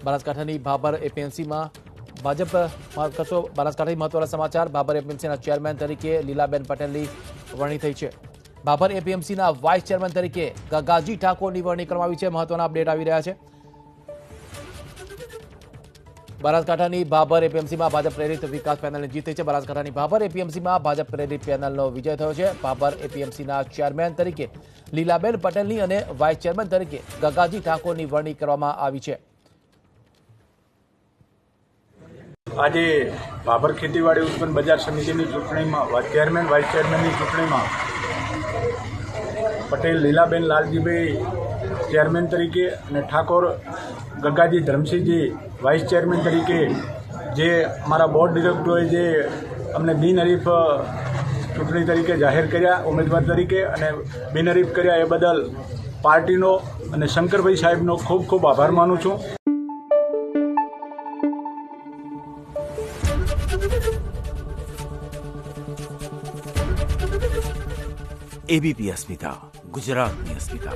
બનાસકાંઠાની ભાભર એપીએમસીમાં ભાજપ કરશો બનાસકાંઠાની મહત્વના સમાચાર ભાભર એપીએમસીના ચેરમેન તરીકે લીલાબેન પટેલની વરણી થઈ છે। ભાભર એપીએમસીના વાઇસ ચેરમેન તરીકે ગગાજી ઠાકોરની વરણી કરવામાં આવી છે। મહત્વના અપડેટ આવી રહ્યા છે। બનાસકાંઠાની ભાભર એપીએમસીમાં ભાજપ પ્રેરિત વિકાસ પેનલની જીત થઈ છે। બનાસકાંઠાની ભાભર એપીએમસીમાં ભાજપ પ્રેરિત પેનલનો વિજય થયો છે। ભાભર એપીએમસીના ચેરમેન તરીકે લીલાબેન પટેલની અને વાઇસ ચેરમેન તરીકે ગગાજી ઠાકોરની વરણી કરવામાં આવી છે। આજે ભાભર ખેતીવાડી ઉત્પન્ન બજાર સમિતિની ચૂંટણીમાં ચેરમેન વાઇસ ચેરમેનની ચૂંટણીમાં પટેલ લીલાબેન લાલજીભાઈ ચેરમેન તરીકે અને ઠાકોર ગગાજી ધરમસિંહજી વાઇસ ચેરમેન તરીકે જે અમારા બોર્ડ ડિરેક્ટરોએ જે અમને બિનહરીફ ચૂંટણી તરીકે જાહેર કર્યા ઉમેદવાર તરીકે અને બિનહરીફ કર્યા એ બદલ પાર્ટીનો અને શંકરભાઈ સાહેબનો ખૂબ ખૂબ આભાર માનું છું। एबीपी अस्मिता, गुजरातनी अस्मिता।